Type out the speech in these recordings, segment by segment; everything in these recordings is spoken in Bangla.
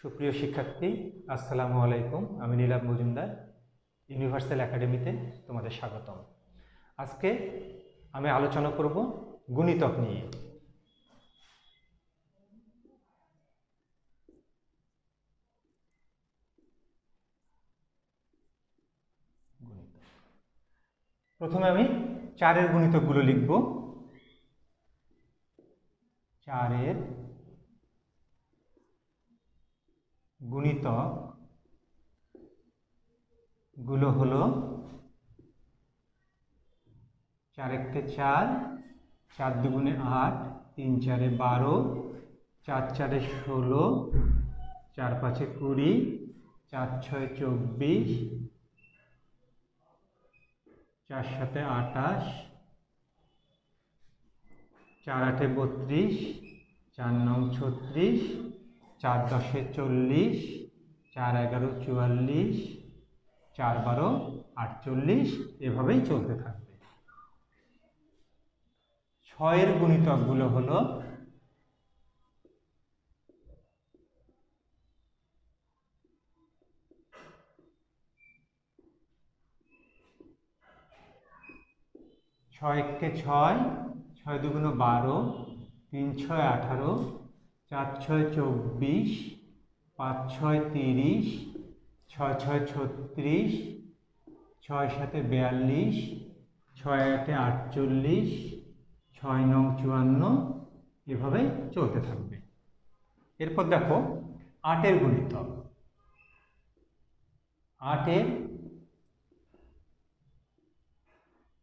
সুপ্রিয় শিক্ষার্থী, আসসালামু আলাইকুম। আমি নীলাভ মজুমদার, ইউনিভার্সাল একাডেমিতে তোমাদের স্বাগতম। আজকে আমি আলোচনা করব গুণিতক নিয়ে। প্রথমে আমি 4-এর গুণিতকগুলো লিখব। 4-এর গুণিতক গুলো হলো 4 × 4, 4 × 2 = 8, 3 × 4 = 12, 4 × 4 = 16, 4 × 5 = 20, 4 × 6 = 24, 4 × 7 = 28, 4 × 8 = 32, 4 × 9 = 36, 4 × 10 = 40, 4 × 11 = 44, 4 × 12 = 48, এভাবেই চলতে থাকবে। 6-এর গুণিতকগুলো হলো 6 × 1 = 6, 6 × 2 = 12, 3 × 6 = 18, 4 × 6 = 24, 5 × 6 = 30, 6 × 6 = 36, 6 × 7 = 42, 6 × 8 = 48, 6 × 9 = 54, এভাবে চলতে থাকবে। এরপর দেখো 8-এর গুণিতক। 8-এর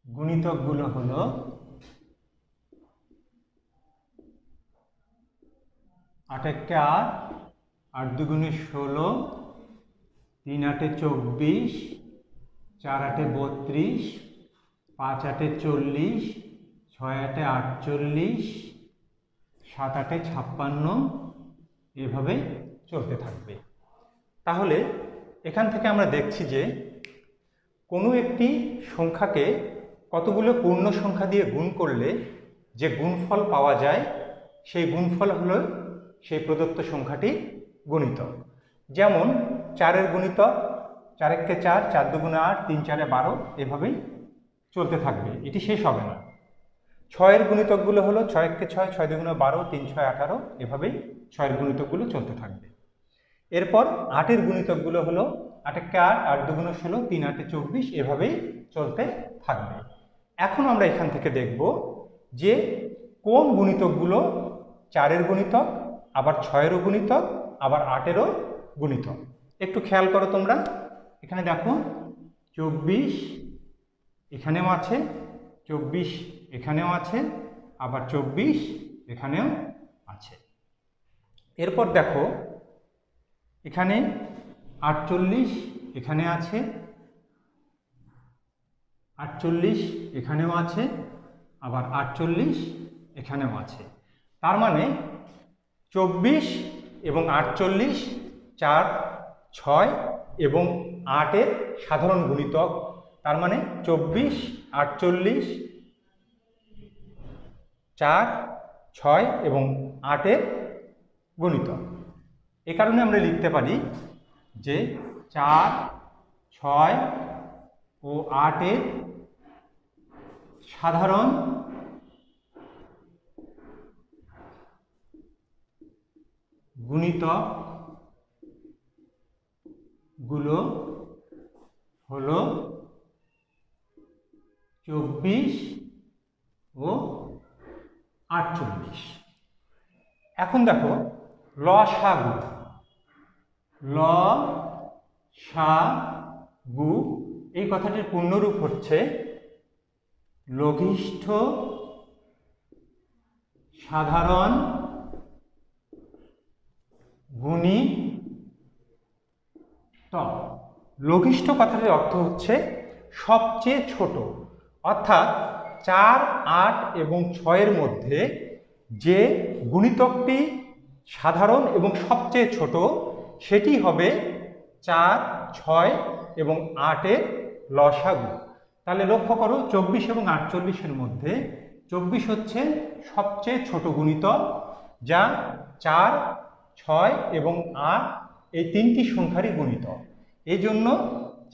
গুণিতকগুলো হলো 8 × 1 = 8, 8 × 2 = 16, 3 × 8 = 24, 4 × 8 = 32, 5 × 8 = 40, 6 × 8 = 48, 7 × 8 = 56, এভাবে চলতে থাকবে। তাহলে এখান থেকে আমরা দেখছি যে কোনো একটি সংখ্যাকে কতগুলো পূর্ণ সংখ্যা দিয়ে গুণ করলে যে গুণফল পাওয়া যায় সেই গুণফল হলো সেই প্রদত্ত সংখ্যাটির গুণিতক। যেমন 4-এর গুণিতক 4 × 1 = 4, 4 × 2 = 8, 3 × 4 = 12, এভাবেই চলতে থাকবে, এটি শেষ হবে না। 6-এর গুণিতকগুলো হলো 6 × 1 = 6, 6 × 2 = 12, 3 × 6 = 18, এভাবেই 6-এর গুণিতকগুলো চলতে থাকবে। এরপর 8-এর গুণিতকগুলো হলো 8 × 1 = 8, 8 × 2 = 16, 3 × 8 = 24, এভাবেই চলতে থাকবে। এখন আমরা এখান থেকে দেখব যে কোন গুণিতকগুলো 4-এর গুণিতক, আবার 6-এরও গুণিতক, আবার 8-এরও গুণিতক। একটু খেয়াল করো তোমরা, এখানে দেখো 24 এখানেও আছে, 24 এখানেও আছে, আবার 24 এখানেও আছে। এরপর দেখো এখানে 48 এখানে আছে, 48 এখানেও আছে, আবার 48 এখানেও আছে। তার মানে 24 এবং 48, 4, 6 এবং 8-এর সাধারণ গুণিতক। তার মানে 24, 48, 4, 6 এবং 8-এর গুণিতক। এ কারণে আমরা লিখতে পারি যে 4, 6 ও 8-এর সাধারণ গুণিতক গুলো হলো 24 ও 48। এখন দেখো লসাগু। লসাগু এই কথাটির পূর্ণরূপ হচ্ছে লঘিষ্ঠ সাধারণ গুণিতক। লঘিষ্ঠ কথাটির অর্থ হচ্ছে সবচেয়ে ছোট, অর্থাৎ 4, 8 এবং 6-এর মধ্যে যে গুণিতকটি সাধারণ এবং সবচেয়ে ছোট সেটি হবে 4, 6 এবং 8-এর লসাগু। তাহলে লক্ষ্য করো 24 এবং 48-এর মধ্যে 24 হচ্ছে সবচেয়ে ছোট গুণিতক, যা 4, 6 এবং 8 এই তিনটি সংখ্যারই গুণিতক। এই জন্য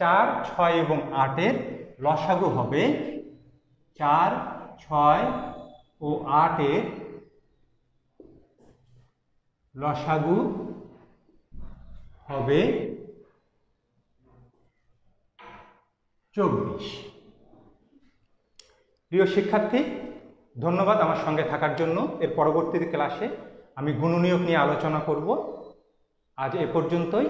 4, 6 এবং 8-এর লসাগু হবে 4, 6 ও 8-এর লসাগু হবে 24। প্রিয় শিক্ষার্থী, ধন্যবাদ আমার সঙ্গে থাকার জন্য। এর পরবর্তী ক্লাসে আমি গুণনীয়ক নিয়ে আলোচনা করব। আজ এ পর্যন্তই।